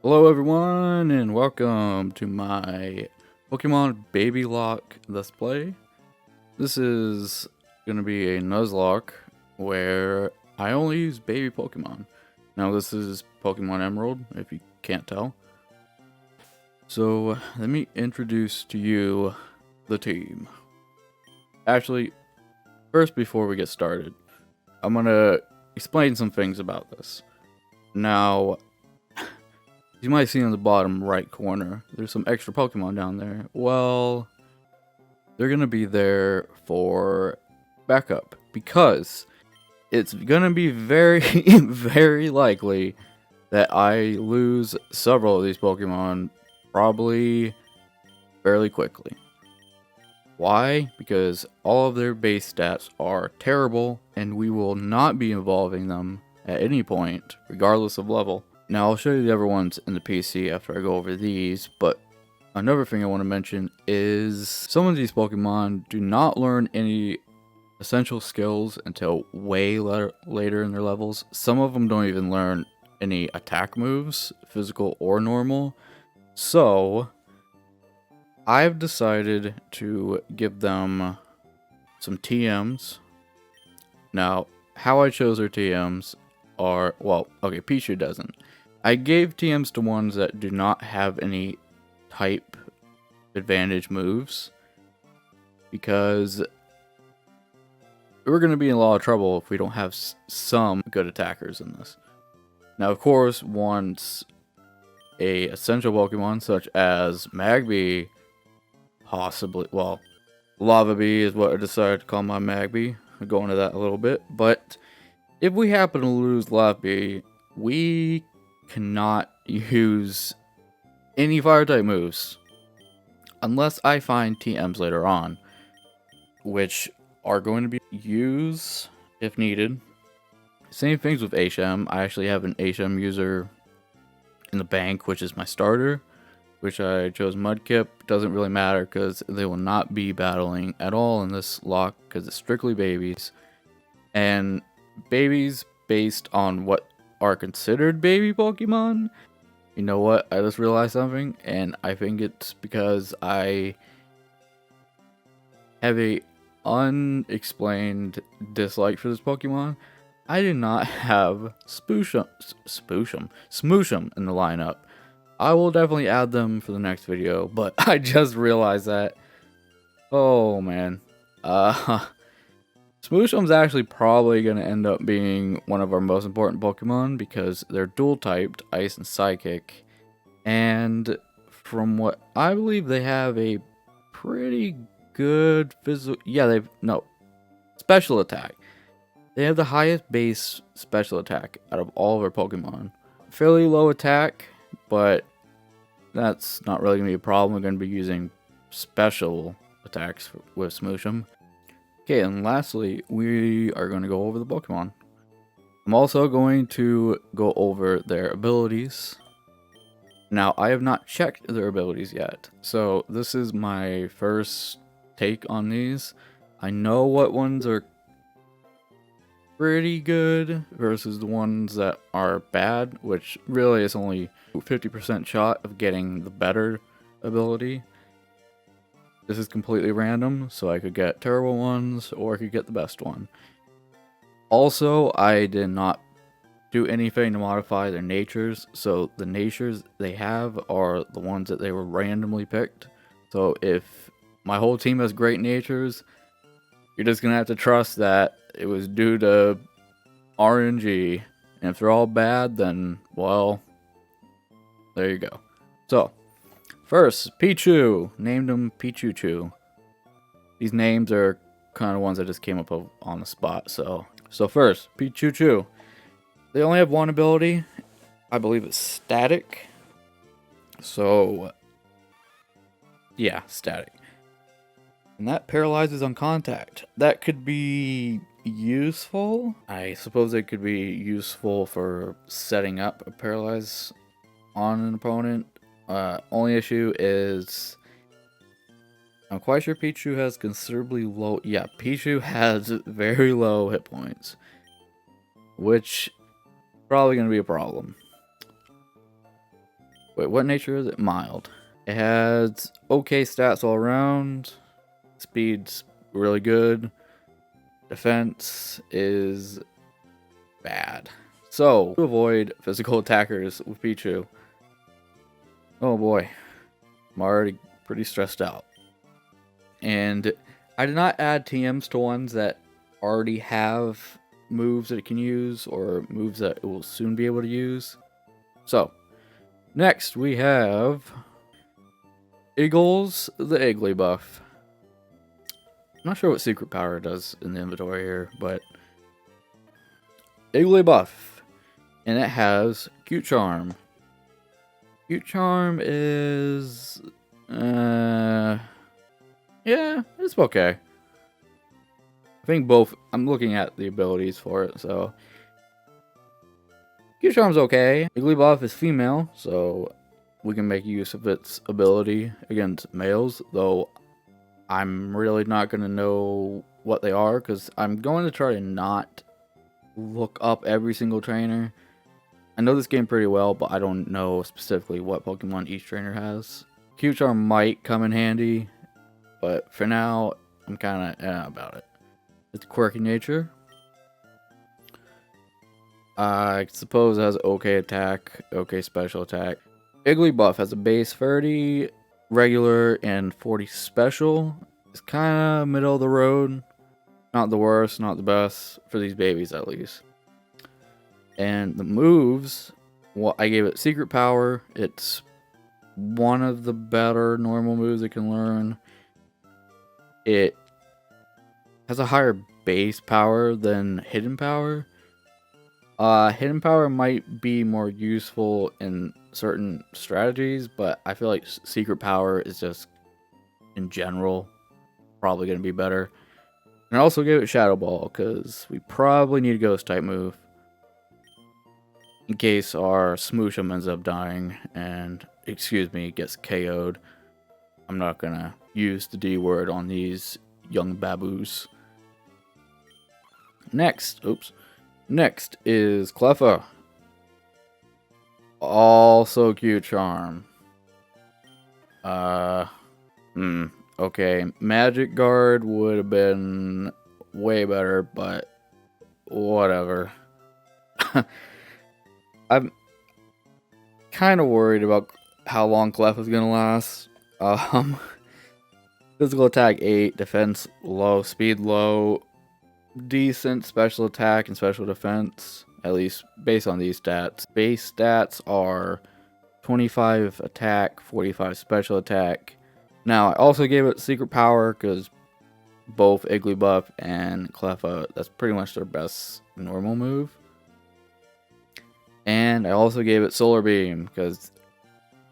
Hello everyone and welcome to my Pokemon Babylocke Let's Play. This is going to be a Nuzlocke where I only use baby Pokemon. Now this is Pokemon Emerald, if you can't tell. So let me introduce to you the team. Actually, first before we get started, I'm going to explain some things about this. Now, you might see in the bottom right corner, there's some extra Pokemon down there. Well, they're going to be there for backup because it's going to be very, very likely that I lose several of these Pokemon probably fairly quickly. Why? Because all of their base stats are terrible and we will not be evolving them at any point, regardless of level. Now, I'll show you the other ones in the PC after I go over these, but another thing I want to mention is some of these Pokemon do not learn any essential skills until way later in their levels. Some of them don't even learn any attack moves, physical or normal. So, I've decided to give them some TMs. Now, how I chose their TMs are, well, okay, Pichu doesn't. I gave TMs to ones that do not have any type advantage moves because we're going to be in a lot of trouble if we don't have some good attackers in this. Now, of course, once a essential Pokemon such as Magby, possibly, well, Lava Bee is what I decided to call my Magby. I'll go into that a little bit, but if we happen to lose Lava Bee, we cannot use any fire type moves unless I find TMs later on, which are going to be used if needed. Same things with HM. I actually have an HM user in the bank, which is my starter, which I chose Mudkip. Doesn't really matter because they will not be battling at all in this lock because it's strictly babies, and babies based on what are considered baby Pokemon. You know what? I just realized something, and I think it's because I have a unexplained dislike for this Pokemon. I did not have Smooshum in the lineup. I will definitely add them for the next video, but I just realized that. Oh man. Smooshum's actually probably going to end up being one of our most important Pokemon because they're dual typed, Ice and Psychic. And from what I believe, they have a pretty good physical, special attack. They have the highest base special attack out of all of our Pokemon. Fairly low attack, but that's not really going to be a problem. We're going to be using special attacks with Smooshum. Okay, and lastly, we are going to go over the Pokemon. I'm also going to go over their abilities. Now, I have not checked their abilities yet, so this is my first take on these. I know what ones are pretty good versus the ones that are bad, which really is only 50% shot of getting the better ability. This is completely random, so I could get terrible ones, or I could get the best one. Also, I did not do anything to modify their natures, so the natures they have are the ones that they were randomly picked. So if my whole team has great natures, you're just going to have to trust that it was due to RNG. And if they're all bad, then, well, there you go. So, first, Pichu. Named him Pichu. These names are kind of ones I just came up with on the spot. So first, Pichu. They only have one ability. I believe it's static. So, yeah, static. And that paralyzes on contact. That could be useful. I suppose it could be useful for setting up a paralyze on an opponent. Only issue is I'm quite sure Pichu has considerably low. Yeah, Pichu has very low hit points, which is probably going to be a problem. Wait, what nature is it? Mild. It has okay stats all around. Speed's really good. Defense is bad. So, to avoid physical attackers with Pichu. Oh boy. I'm already pretty stressed out. And I did not add TMs to ones that already have moves that it can use or moves that it will soon be able to use. So, next we have Eagles, the Igglybuff. I'm not sure what secret power does in the inventory here, but Igglybuff. And it has Cute Charm. Cute Charm is yeah, it's okay. I think both, I'm looking at the abilities for it, so Cute Charm's okay. Igglybuff is female, so we can make use of its ability against males, though I'm really not going to know what they are, because I'm going to try to not look up every single trainer. I know this game pretty well, but I don't know specifically what Pokemon each trainer has. Cute Charm might come in handy, but for now, I'm kind of about it. It's quirky nature. I suppose it has okay attack, okay special attack. Igglybuff has a base 30, regular, and 40 special. It's kind of middle of the road. Not the worst, not the best, for these babies at least. And the moves, well, I gave it secret power. It's one of the better normal moves it can learn. It has a higher base power than hidden power. Hidden power might be more useful in certain strategies, but I feel like secret power is just, in general, probably going to be better. And I also gave it Shadow Ball, because we probably need a Ghost type move. In case our Smooshum ends up dying and, gets KO'd. I'm not going to use the D word on these young baboos. Next is Cleffa. Also Cute Charm. Okay, Magic Guard would have been way better, but whatever. I'm kind of worried about how long Cleffa's gonna last. Physical attack 8, defense low, speed low, decent special attack and special defense, at least based on these stats. Base stats are 25 attack, 45 special attack. Now, I also gave it secret power because both Igglybuff and Cleffa, that's pretty much their best normal move. And I also gave it Solar Beam because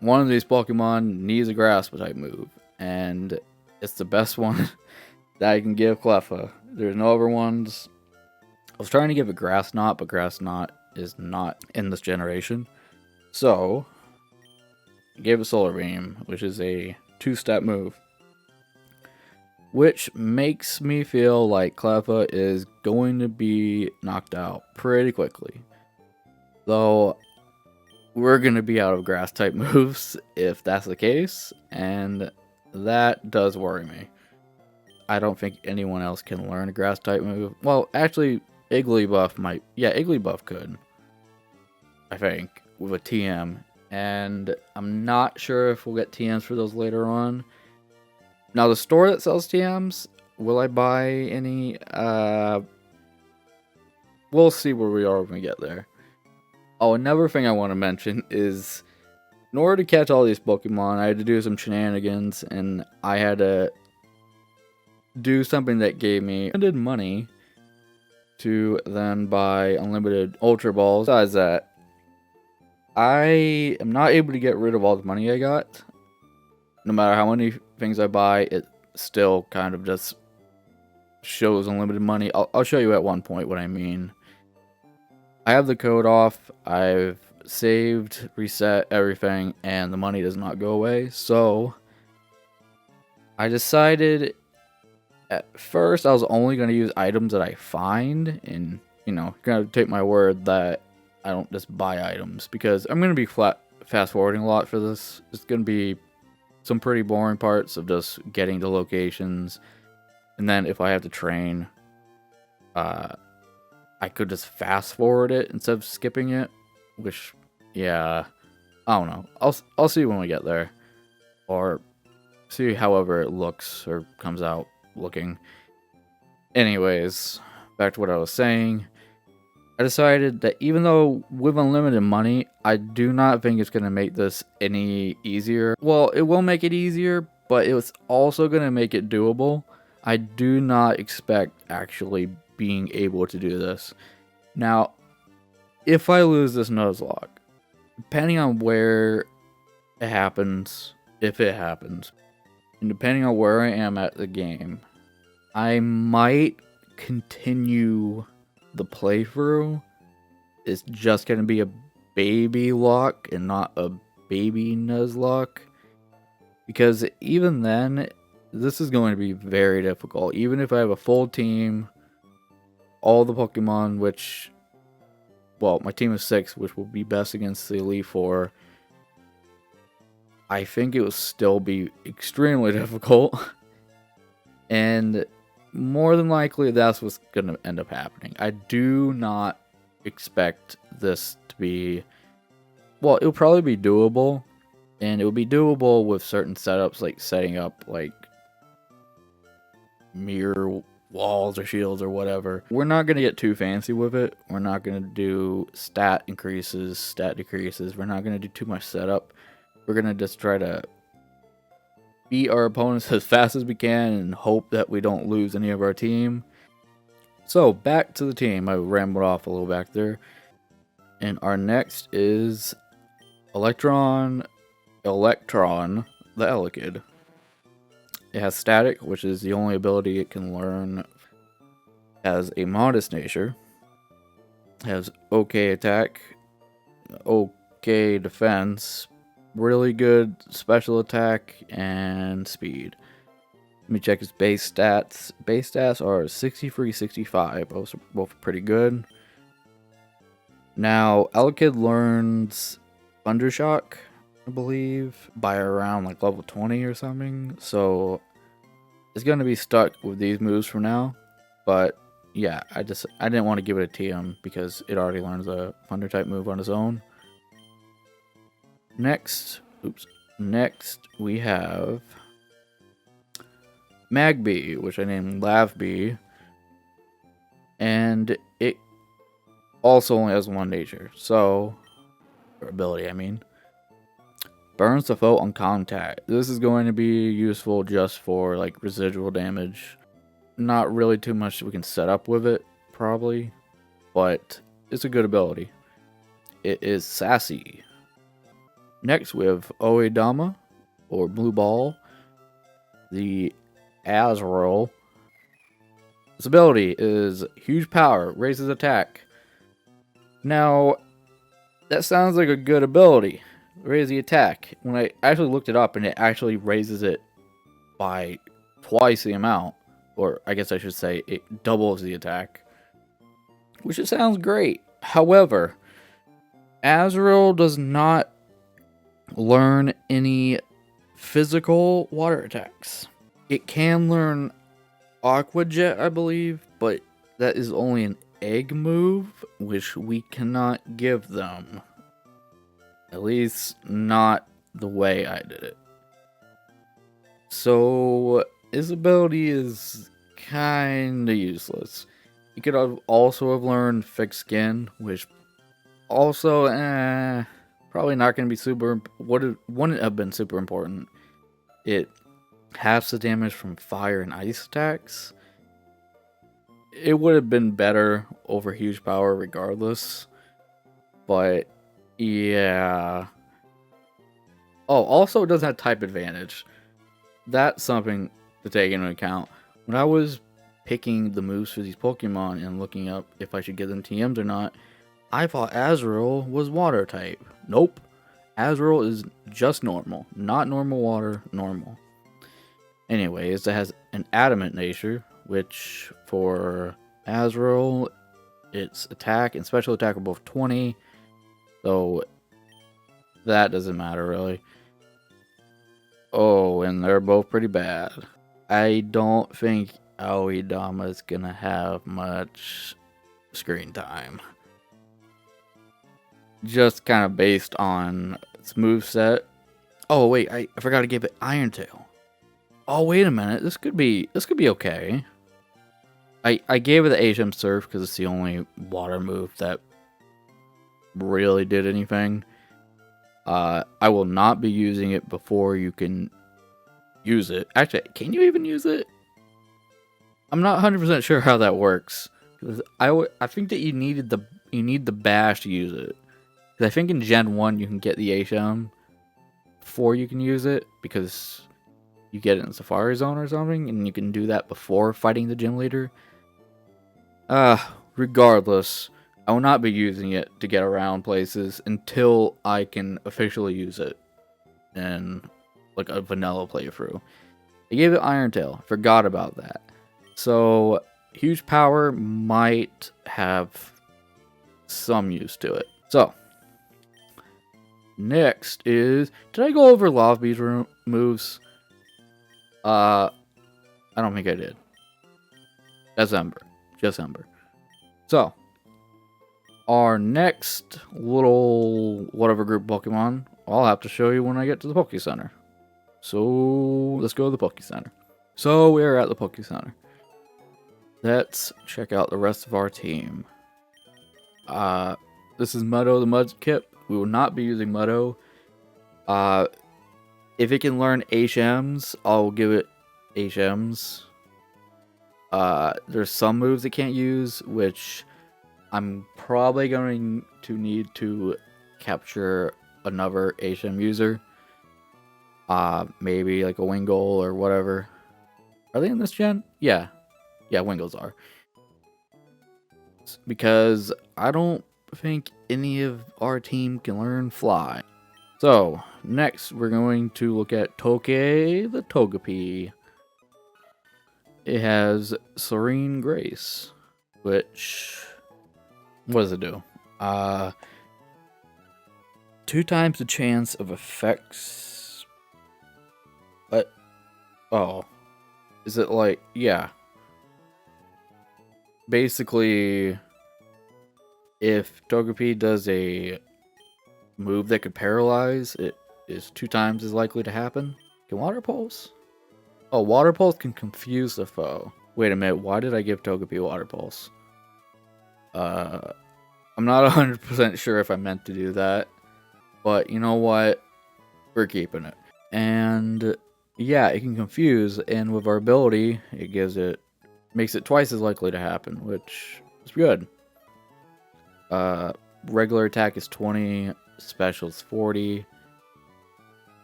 one of these Pokemon needs a Grass type move, and it's the best one that I can give Cleffa. There's no other ones. I was trying to give it Grass Knot, but Grass Knot is not in this generation. So, I gave it Solar Beam, which is a 2-step move. Which makes me feel like Cleffa is going to be knocked out pretty quickly. Though, we're going to be out of Grass type moves if that's the case, and that does worry me. I don't think anyone else can learn a Grass type move. Well, actually, Igglybuff might. Yeah, Igglybuff could. I think, with a TM. And I'm not sure if we'll get TMs for those later on. Now, the store that sells TMs, will I buy any? We'll see where we are when we get there. Oh, another thing I want to mention is, in order to catch all these Pokemon, I had to do some shenanigans, and I had to do something that gave me unlimited money to then buy unlimited Ultra Balls. Besides that, I am not able to get rid of all the money I got. No matter how many things I buy, it still kind of just shows unlimited money. I'll show you at one point what I mean. I have the code off, I've saved, reset everything, and the money does not go away. So, I decided at first I was only going to use items that I find, and, you know, going to take my word that I don't just buy items, because I'm going to be fast forwarding a lot for this. It's going to be some pretty boring parts of just getting to locations. And then if I have to train, I could just fast forward it instead of skipping it. Which, yeah, I don't know. I'll see when we get there. Or see however it looks or comes out looking. Anyways, back to what I was saying. I decided that even though with unlimited money, I do not think it's going to make this any easier. Well, it will make it easier, but it's also going to make it doable. I do not expect actually being able to do this. Now, if I lose this Nuzlocke, depending on where it happens, if it happens, and depending on where I am at the game, I might continue the playthrough. It's just going to be a Babylocke and not a baby Nuzlocke. Because even then, this is going to be very difficult. Even if I have a full team, all the Pokemon, which, well, my team is 6, which will be best against the Elite 4. I think it will still be extremely difficult. And more than likely, that's what's going to end up happening. I do not expect this to be... Well, it'll probably be doable. And it will be doable with certain setups, like setting up, like, mirror walls or shields or whatever. We're not going to get too fancy with it. We're not going to do stat increases, stat decreases. We're not going to do too much setup. We're going to just try to beat our opponents as fast as we can and hope that we don't lose any of our team. So, back to the team. I rambled off a little back there. And our next is Electron, the Elekid. It has static, which is the only ability it can learn. Has a modest nature. Has okay attack, okay defense, really good special attack, and speed. Let me check his base stats. Base stats are 63, 65. Both pretty good. Now, Elekid learns Thundershock, I believe, by around like level 20 or something. So it's going to be stuck with these moves for now. But yeah, I didn't want to give it a TM because it already learns a Thunder type move on its own. Next we have Magby, which I named Lavby, and it also only has one nature, or ability, I mean. Burns the foe on contact. This is going to be useful just for like residual damage. Not really too much we can set up with it, probably, but it's a good ability. It is sassy. Next we have Oedama, or Blue Ball, the Azrael. This ability is huge power, raises attack. Now, that sounds like a good ability, raise the attack. When I actually looked it up, and it actually raises it by twice the amount, or I guess I should say it doubles the attack, which it sounds great. However, Azrael does not learn any physical water attacks. It can learn Aqua Jet, I believe, but that is only an egg move, which we cannot give them. At least not the way I did it. So his ability is kinda useless. He could have also have learned Thick Skin, which also probably not going to be super... wouldn't have been super important. It halves the damage from fire and ice attacks. It would have been better over huge power regardless. But, yeah. Oh, also it doesn't have type advantage. That's something to take into account. When I was picking the moves for these Pokemon and looking up if I should give them TMs or not, I thought Azrael was water type. Nope. Azrael is just normal. Not normal water, normal. Anyways, it has an adamant nature, which for Azrael, its attack and special attack are both 20. So that doesn't matter really. Oh, and they're both pretty bad. I don't think Aoidama is gonna have much screen time. Just kind of based on its moveset. Oh wait, I forgot to give it Iron Tail. Oh wait a minute, this could be okay. I gave it the HM Surf because it's the only water move that really did anything. I will not be using it before you can use it. Actually, can you even use it? I'm not 100% sure how that works. I think that you need the bash to use it. Because I think in Gen 1 you can get the HM before you can use it, because you get it in Safari Zone or something, and you can do that before fighting the gym leader. Regardless, I will not be using it to get around places until I can officially use it in like a vanilla playthrough. I gave it Iron Tail, forgot about that. So huge power might have some use to it. So next is, did I go over Lava Beast moves? I don't think I did. That's Ember. Just Ember. So, our next little whatever group Pokemon, I'll have to show you when I get to the Poke Center. So, let's go to the Poke Center. So, we're at the Poke Center. Let's check out the rest of our team. This is Muddo the Mudkip. We will not be using Muddo. If it can learn HMs, I'll give it HMs. There's some moves it can't use, which I'm probably going to need to capture another HM user. Maybe like a Wingull or whatever. Are they in this gen? Yeah. Yeah, Wingulls are. Because I don't think any of our team can learn Fly. So, next we're going to look at Toke the Togepi. It has Serene Grace, which, what does it do? 2 times the chance of effects. What? Oh, is it like, yeah. Basically, if Togepi does a move that could paralyze, it is 2 times as likely to happen. Can Water Pulse? Oh, Water Pulse can confuse the foe. Wait a minute, why did I give Togepi Water Pulse? I'm not 100% sure if I meant to do that. But you know what? We're keeping it. And yeah, it can confuse, and with our ability, it makes it twice as likely to happen, which is good. Regular attack is 20, special is 40.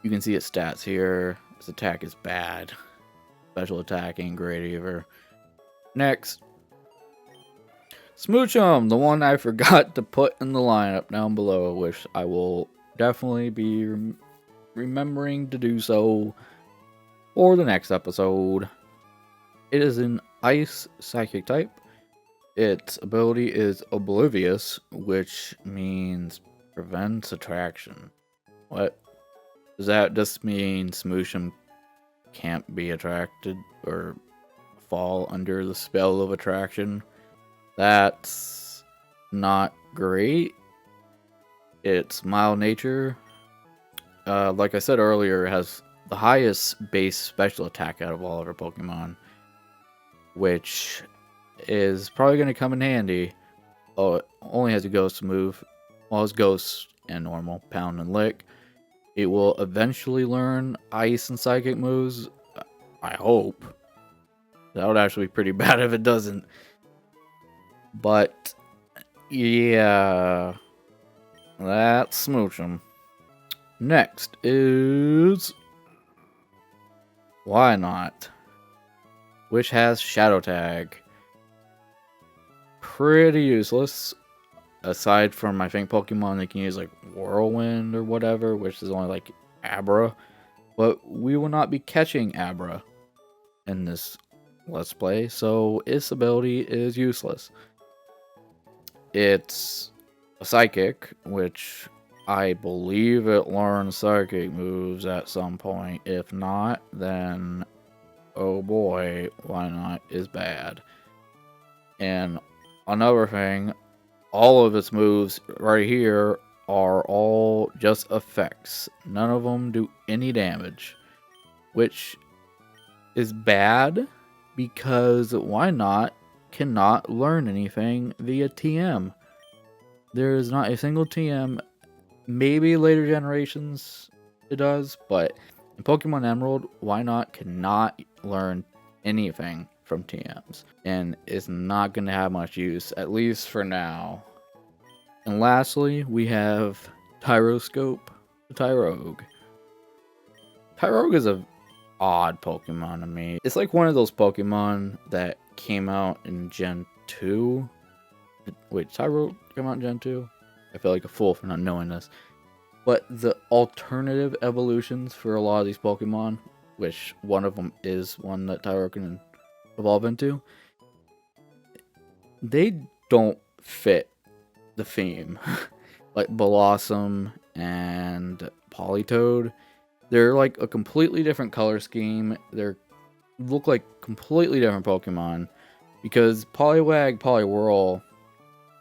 You can see its stats here. Its attack is bad. Special attack ain't great either. Next, Smoochum, the one I forgot to put in the lineup down below, which I will definitely be remembering to do so for the next episode. It is an Ice Psychic type. Its ability is Oblivious, which means prevents attraction. What? Does that just mean Smoochum can't be attracted or fall under the spell of attraction? That's not great. It's mild nature. Like I said earlier, it has the highest base special attack out of all of our Pokemon, which is probably going to come in handy. Oh, it only has a ghost move. Well, it's ghost and normal, pound and lick. It will eventually learn ice and psychic moves. I hope. That would actually be pretty bad if it doesn't. But, yeah. That's Smoochum. Next is Why Not, which has Shadow Tag. Pretty useless. Aside from, I think, Pokemon that can use like Whirlwind or whatever, which is only like Abra. But we will not be catching Abra in this Let's Play, so its ability is useless. It's a Psychic, which I believe it learns psychic moves at some point. If not, then oh boy, why not is bad. And another thing, all of its moves right here are all just effects. None of them do any damage, which is bad because why not cannot learn anything via TM. There is not a single TM. Maybe later generations it does, but in Pokemon Emerald, why not cannot learn anything from TMs, and it's not going to have much use, at least for now. And lastly, we have Tyroscope, the Tyrogue. Tyrogue is a odd Pokemon to me. It's like one of those Pokemon that came out in Gen 2. Wait, Tyrogue came out in Gen 2? I feel like a fool for not knowing this. But the alternative evolutions for a lot of these Pokemon, which one of them is one that Tyrogue can evolve into, they don't fit the theme. Like Blossom and Politoed, they're like a completely different color scheme. They look like completely different Pokemon because Poliwag, Poliwhirl,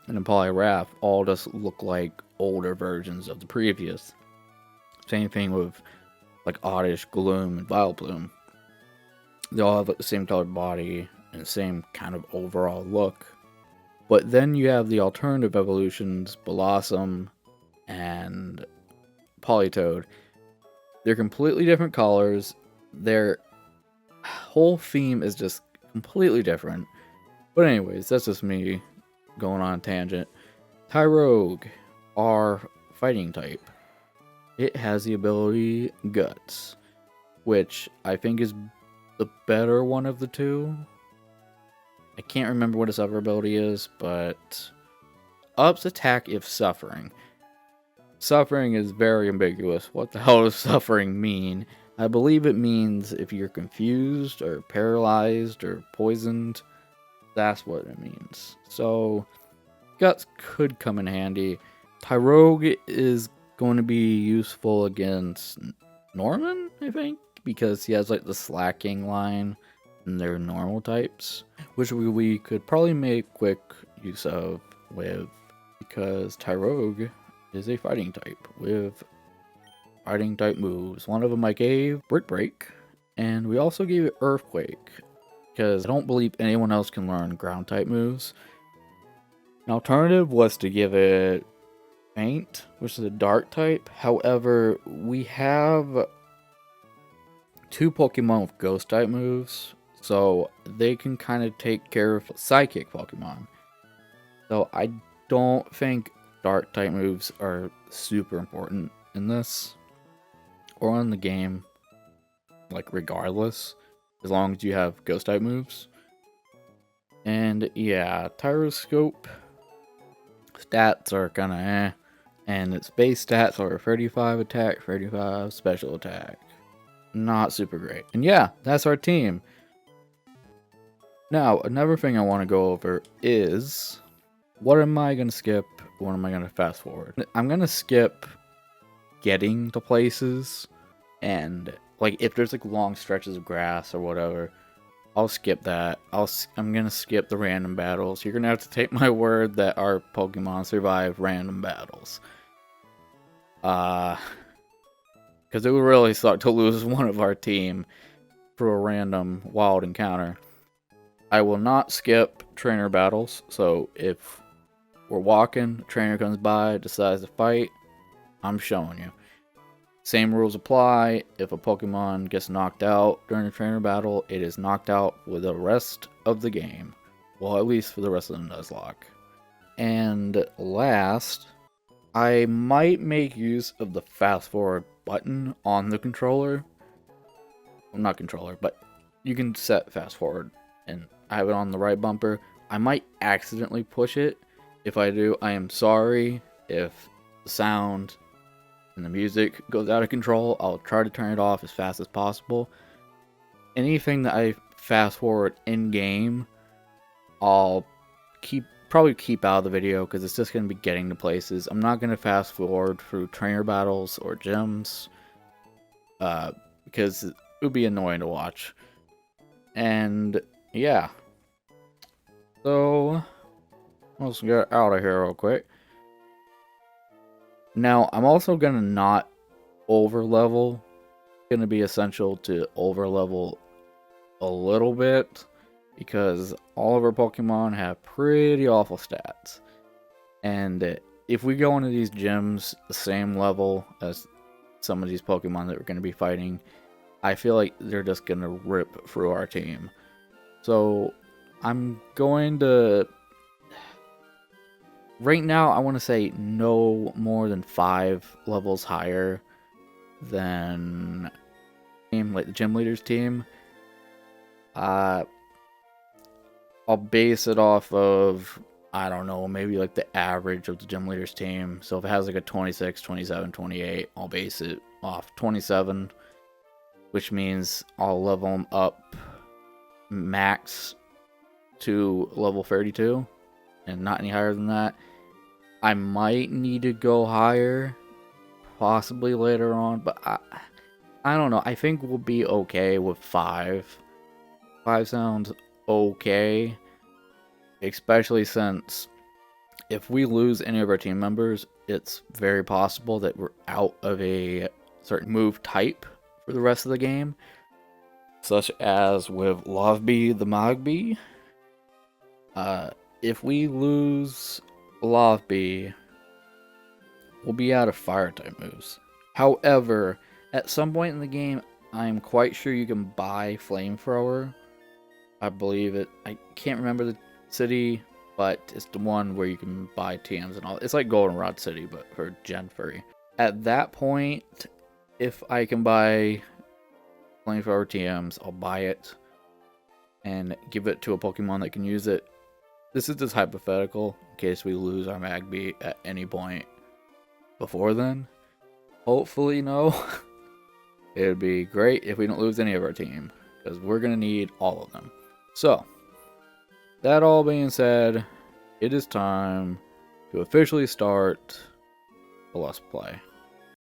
and Poliwrath all just look like older versions of the previous. Same thing with like Oddish, Gloom, and Vileplume. They all have the same colored body and the same kind of overall look. But then you have the alternative evolutions, Blossom and Politoed. They're completely different colors. Their whole theme is just completely different. But anyways, that's just me going on a tangent. Tyrogue, our fighting type. It has the ability Guts, which I think is the better one of the two. I can't remember what its other ability is, but ups attack if suffering. Suffering is very ambiguous. What the hell does suffering mean? I believe it means if you're confused or paralyzed or poisoned, that's what it means. So Guts could come in handy. Tyrogue is going to be useful against Norman, I think, because he has like the slacking line in their normal types, which we could probably make quick use of with, because Tyrogue is a fighting type with fighting type moves. One of them I gave Brick Break, and we also gave it Earthquake, because I don't believe anyone else can learn ground type moves. An alternative was to give it Faint, which is a dark type. However, we have two Pokemon with ghost type moves, so they can kind of take care of psychic Pokemon. So I don't think dark type moves are super important in this or in the game, like regardless, as long as you have ghost type moves. And yeah, Tyroscope stats are kind of eh, and its base stats are 35 attack, 35 special attack. Not super great. And yeah, that's our team. Now, another thing I want to go over is, what am I going to skip? What am I going to fast forward? I'm going to skip getting to places, and like if there's like long stretches of grass or whatever, I'll skip that. I'm going to skip the random battles. You're going to have to take my word that our Pokemon survive random battles. Because it would really suck to lose one of our team for a random wild encounter. I will not skip trainer battles, so if we're walking, a trainer comes by, decides to fight, I'm showing you. Same rules apply. If a Pokemon gets knocked out during a trainer battle, it is knocked out for the rest of the game. Well, at least for the rest of the Nuzlocke. And last, I might make use of the fast forward button on the controller. Well, not controller, but you can set fast forward and I have it on the right bumper. I might accidentally push it. If I do, I am sorry. If the sound and the music goes out of control, I'll try to turn it off as fast as possible. Anything that I fast forward in game, I'll keep probably keep out of the video because it's just going to be getting to places. I'm not going to fast forward through trainer battles or gyms because it would be annoying to watch. And yeah, so let's get out of here real quick. Now, I'm also going to not over level. It's going to be essential to over level a little bit because all of our Pokemon have pretty awful stats. And if we go into these gyms the same level as some of these Pokemon that we're going to be fighting, I feel like they're just going to rip through our team. So I'm going to... Right now, I want to say no more than 5 levels higher than like the gym leader's team. I'll base it off of, I don't know, maybe like the average of the gym leader's team. So if it has like a 26, 27, 28, I'll base it off 27, which means I'll level them up max to level 32 and not any higher than that. I might need to go higher possibly later on, but I don't know. I think we'll be okay with 5. 5 sounds okay, especially since if we lose any of our team members, it's very possible that we're out of a certain move type for the rest of the game, such as with Lovebee the Mogbee. If we lose Lovebee, we'll be out of fire type moves. However, at some point in the game, I'm quite sure you can buy Flamethrower. I believe it. I can't remember the city, but it's the one where you can buy TMs and all. It's like Goldenrod City, but for Gen 3. At that point, if I can buy Flamethrower TMs, I'll buy it and give it to a Pokemon that can use it. This is just hypothetical in case we lose our Magby at any point before then. Hopefully, no. It would be great if we don't lose any of our team, because we're going to need all of them. So, that all being said, it is time to officially start the Let's Play.